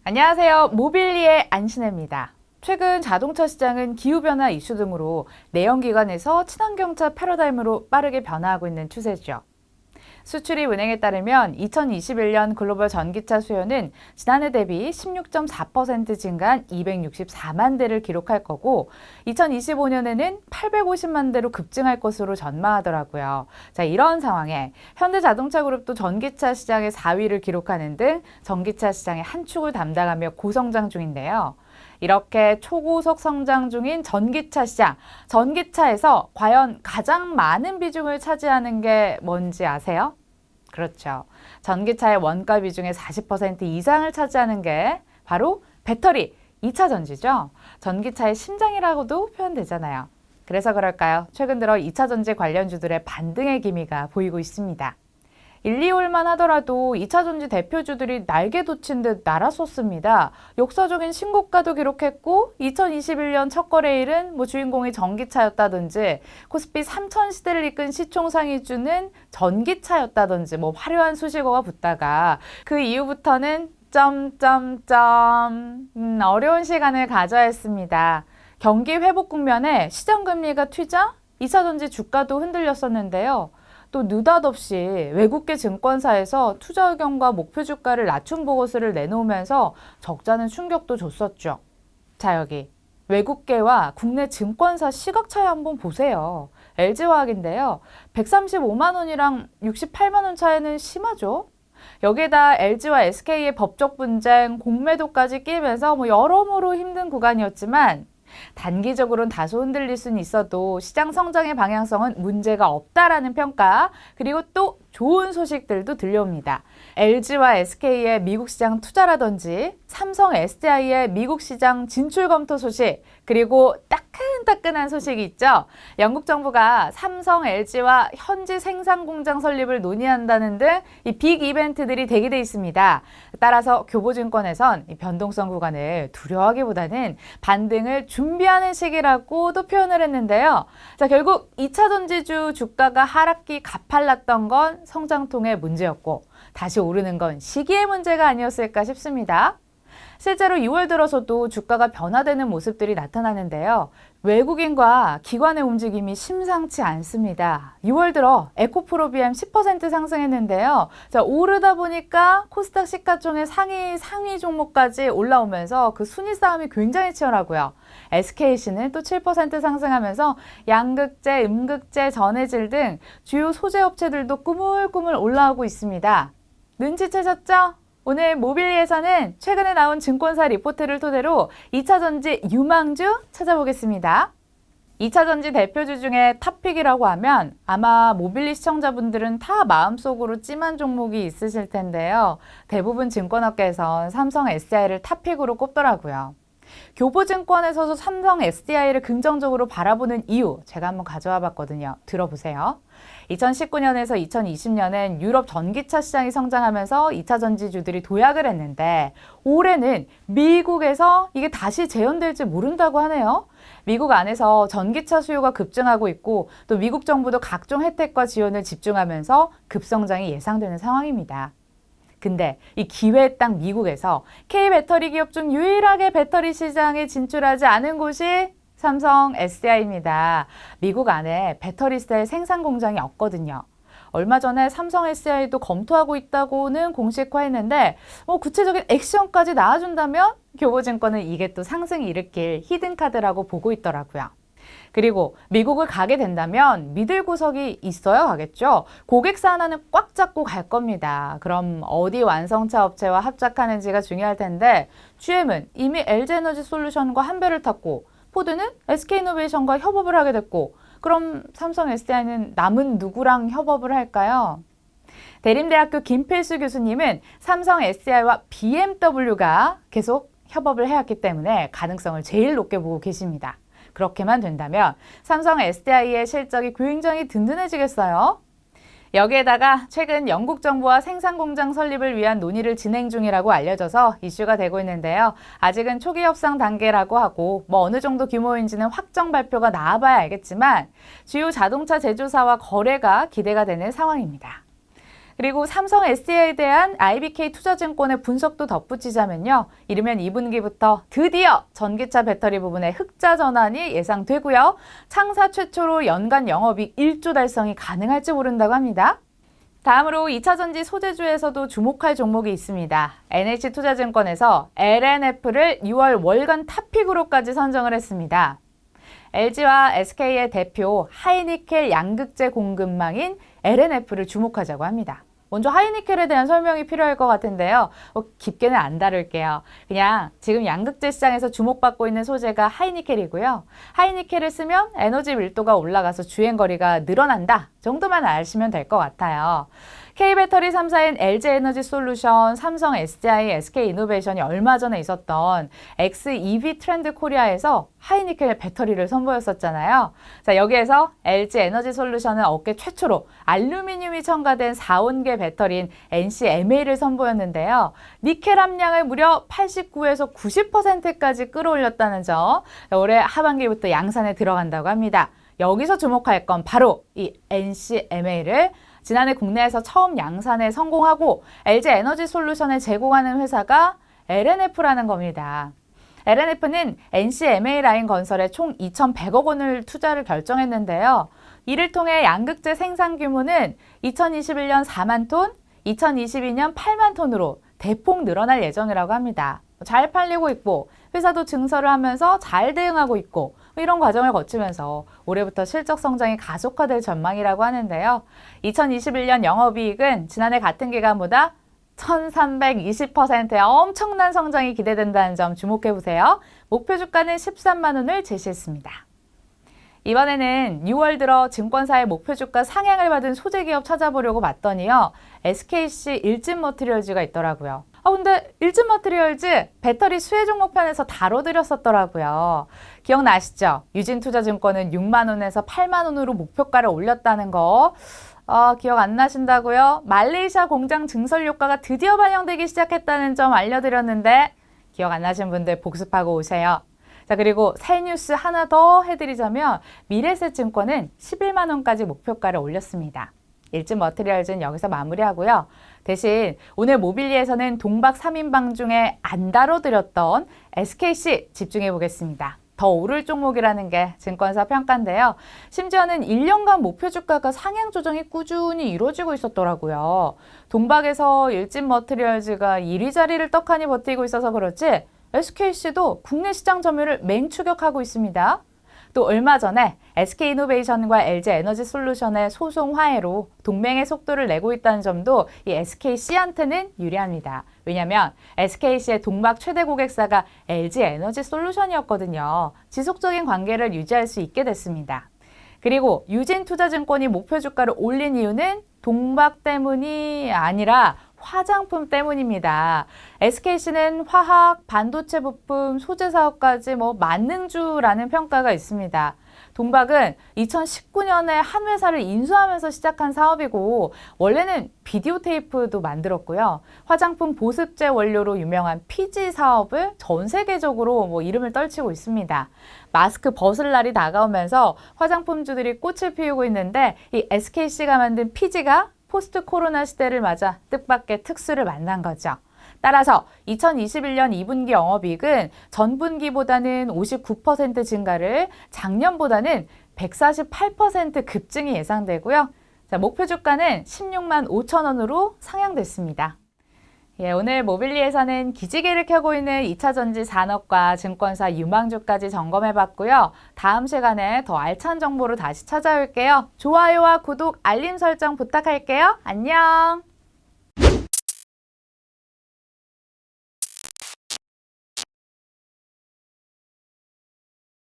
안녕하세요. 모빌리의 안신혜입니다. 최근 자동차 시장은 기후변화 이슈 등으로 내연기관에서 친환경차 패러다임으로 빠르게 변화하고 있는 추세죠. 수출입 은행에 따르면 2021년 글로벌 전기차 수요는 지난해 대비 16.4% 증가한 264만 대를 기록할 거고 2025년에는 850만 대로 급증할 것으로 전망하더라고요. 자, 이런 상황에 현대자동차그룹도 전기차 시장의 4위를 기록하는 등 전기차 시장의 한 축을 담당하며 고성장 중인데요. 이렇게 초고속 성장 중인 전기차 시장, 전기차에서 과연 가장 많은 비중을 차지하는 게 뭔지 아세요? 그렇죠. 전기차의 원가 비중의 40% 이상을 차지하는 게 바로 배터리, 2차 전지죠. 전기차의 심장이라고도 표현되잖아요. 그래서 그럴까요? 최근 들어 2차 전지 관련주들의 반등의 기미가 보이고 있습니다. 1, 2월만 하더라도 2차 전지 대표주들이 날개 돋친 듯 날아섰습니다. 역사적인 신고가도 기록했고 2021년 첫 거래일은 주인공이 전기차였다든지 코스피 3000 시대를 이끈 시총상위주는 전기차였다든지 화려한 수식어가 붙다가 그 이후부터는 어려운 시간을 가져야 했습니다. 경기 회복 국면에 시장금리가 튀자 2차 전지 주가도 흔들렸었는데요. 또 느닷없이 외국계 증권사에서 투자 의견과 목표 주가를 낮춘 보고서를 내놓으면서 적잖은 충격도 줬었죠. 자, 여기 외국계와 국내 증권사 시각 차이 한번 보세요. LG화학인데요. 135만 원이랑 68만 원 차이는 심하죠. 여기에다 LG와 SK의 법적 분쟁, 공매도까지 끼면서 여러모로 힘든 구간이었지만 단기적으로는 다소 흔들릴 수는 있어도 시장 성장의 방향성은 문제가 없다라는 평가, 그리고 또 좋은 소식들도 들려옵니다. LG와 SK의 미국 시장 투자라든지 삼성 SDI의 미국 시장 진출 검토 소식, 그리고 따끈따끈한 소식이 있죠. 영국 정부가 삼성, LG와 현지 생산 공장 설립을 논의한다는 등 이 빅 이벤트들이 대기돼 있습니다. 따라서 교보증권에선 이 변동성 구간을 두려워하기보다는 반등을 준비하는 시기라고도 표현을 했는데요. 자, 결국 2차 전지주 주가가 하락기 가팔랐던 건 성장통의 문제였고 다시 오르는 건 시기의 문제가 아니었을까 싶습니다. 실제로 6월 들어서도 주가가 변화되는 모습들이 나타나는데요. 외국인과 기관의 움직임이 심상치 않습니다. 6월 들어 에코프로비엠 10% 상승했는데요. 자, 오르다 보니까 코스닥 시가총액 상위 종목까지 올라오면서 그 순위 싸움이 굉장히 치열하고요. SKC는 또 7% 상승하면서 양극재, 음극재, 전해질 등 주요 소재 업체들도 꾸물꾸물 올라오고 있습니다. 눈치채셨죠? 오늘 모빌리에서는 최근에 나온 증권사 리포트를 토대로 2차 전지 유망주 찾아보겠습니다. 2차 전지 대표주 중에 탑픽이라고 하면 아마 모빌리 시청자분들은 다 마음속으로 찜한 종목이 있으실 텐데요. 대부분 증권업계에선 삼성 SDI를 탑픽으로 꼽더라고요. 교보증권에서도 삼성 SDI를 긍정적으로 바라보는 이유 제가 한번 가져와 봤거든요. 들어보세요. 2019년에서 2020년엔 유럽 전기차 시장이 성장하면서 2차 전지주들이 도약을 했는데 올해는 미국에서 이게 다시 재현될지 모른다고 하네요. 미국 안에서 전기차 수요가 급증하고 있고 또 미국 정부도 각종 혜택과 지원을 집중하면서 급성장이 예상되는 상황입니다. 근데 이 기회의 땅 미국에서 K배터리 기업 중 유일하게 배터리 시장에 진출하지 않은 곳이 삼성 SDI입니다. 미국 안에 배터리 셀 생산 공장이 없거든요. 얼마 전에 삼성 SDI도 검토하고 있다고는 공식화했는데 구체적인 액션까지 나와준다면 교보증권은 이게 또 상승 일으킬 히든카드라고 보고 있더라고요. 그리고 미국을 가게 된다면 믿을 구석이 있어야 가겠죠. 고객사 하나는 꽉 잡고 갈 겁니다. 그럼 어디 완성차 업체와 합작하는지가 중요할 텐데 GM은 이미 LG에너지 솔루션과 한 배를 탔고 포드는 SK이노베이션과 협업을 하게 됐고 그럼 삼성 SDI는 남은 누구랑 협업을 할까요? 대림대학교 김필수 교수님은 삼성 SDI와 BMW가 계속 협업을 해왔기 때문에 가능성을 제일 높게 보고 계십니다. 그렇게만 된다면 삼성 SDI의 실적이 굉장히 든든해지겠어요. 여기에다가 최근 영국 정부와 생산 공장 설립을 위한 논의를 진행 중이라고 알려져서 이슈가 되고 있는데요. 아직은 초기 협상 단계라고 하고 어느 정도 규모인지는 확정 발표가 나와봐야 알겠지만 주요 자동차 제조사와 거래가 기대가 되는 상황입니다. 그리고 삼성 SDI에 대한 IBK 투자증권의 분석도 덧붙이자면요. 이르면 2분기부터 드디어 전기차 배터리 부분의 흑자 전환이 예상되고요. 창사 최초로 연간 영업이익 1조 달성이 가능할지 모른다고 합니다. 다음으로 2차전지 소재주에서도 주목할 종목이 있습니다. NH투자증권에서 LNF를 6월 월간 탑픽으로까지 선정을 했습니다. LG와 SK의 대표 하이니켈 양극재 공급망인 LNF를 주목하자고 합니다. 먼저 하이니켈에 대한 설명이 필요할 것 같은데요. 깊게는 안 다룰게요. 그냥 지금 양극재 시장에서 주목받고 있는 소재가 하이니켈이고요. 하이니켈을 쓰면 에너지 밀도가 올라가서 주행거리가 늘어난다 정도만 아시면 될 것 같아요. K배터리 3사인 LG에너지솔루션, 삼성 SDI, SK이노베이션이 얼마 전에 있었던 XEV 트렌드 코리아에서 하이니켈 배터리를 선보였었잖아요. 자, 여기에서 LG에너지솔루션은 업계 최초로 알루미늄이 첨가된 4원계 배터리인 NCMA를 선보였는데요. 니켈 함량을 무려 89에서 90%까지 끌어올렸다는 점, 올해 하반기부터 양산에 들어간다고 합니다. 여기서 주목할 건 바로 이 NCMA를 지난해 국내에서 처음 양산에 성공하고 LG에너지솔루션에 제공하는 회사가 LNF라는 겁니다. LNF는 NCMA 라인 건설에 총 2,100억 원을 투자를 결정했는데요. 이를 통해 양극재 생산 규모는 2021년 4만 톤, 2022년 8만 톤으로 대폭 늘어날 예정이라고 합니다. 잘 팔리고 있고 회사도 증설을 하면서 잘 대응하고 있고 이런 과정을 거치면서 올해부터 실적 성장이 가속화될 전망이라고 하는데요. 2021년 영업이익은 지난해 같은 기간보다 1320%의 엄청난 성장이 기대된다는 점 주목해보세요. 목표 주가는 13만 원을 제시했습니다. 이번에는 6월 들어 증권사의 목표 주가 상향을 받은 소재기업 찾아보려고 봤더니요. SKC 일진머티리얼즈가 있더라고요. 근데 일진머티리얼즈 배터리 수혜 종목 편에서 다뤄드렸었더라고요. 기억나시죠? 유진투자증권은 6만 원에서 8만 원으로 목표가를 올렸다는 거. 기억 안 나신다고요? 말레이시아 공장 증설 효과가 드디어 반영되기 시작했다는 점 알려드렸는데 기억 안 나신 분들 복습하고 오세요. 자, 그리고 새 뉴스 하나 더 해드리자면 미래에셋증권은 11만 원까지 목표가를 올렸습니다. 일진머티리얼즈는 여기서 마무리하고요. 대신 오늘 모빌리에서는 동박 3인방 중에 안 다뤄드렸던 SKC 집중해 보겠습니다. 더 오를 종목이라는 게 증권사 평가인데요. 심지어는 1년간 목표 주가가 상향 조정이 꾸준히 이루어지고 있었더라고요. 동박에서 일진머티리얼즈가 1위 자리를 떡하니 버티고 있어서 그렇지 SKC도 국내 시장 점유율을 맹추격하고 있습니다. 또 얼마 전에 SK이노베이션과 LG에너지솔루션의 소송 화해로 동맹의 속도를 내고 있다는 점도 이 SKC한테는 유리합니다. 왜냐하면 SKC의 동박 최대 고객사가 LG에너지솔루션이었거든요. 지속적인 관계를 유지할 수 있게 됐습니다. 그리고 유진투자증권이 목표 주가를 올린 이유는 동박 때문이 아니라 화장품 때문입니다. SKC는 화학, 반도체 부품, 소재 사업까지 만능주라는 평가가 있습니다. 동박은 2019년에 한 회사를 인수하면서 시작한 사업이고 원래는 비디오 테이프도 만들었고요. 화장품 보습제 원료로 유명한 피지 사업을 전 세계적으로 이름을 떨치고 있습니다. 마스크 벗을 날이 다가오면서 화장품주들이 꽃을 피우고 있는데 이 SKC가 만든 피지가 포스트 코로나 시대를 맞아 뜻밖의 특수를 만난 거죠. 따라서 2021년 2분기 영업이익은 전분기보다는 59% 증가를 작년보다는 148% 급증이 예상되고요. 자, 목표 주가는 16만 5천 원으로 상향됐습니다. 오늘 모빌리에서는 기지개를 켜고 있는 2차전지 산업과 증권사 유망주까지 점검해봤고요. 다음 시간에 더 알찬 정보로 다시 찾아올게요. 좋아요와 구독, 알림 설정 부탁할게요. 안녕!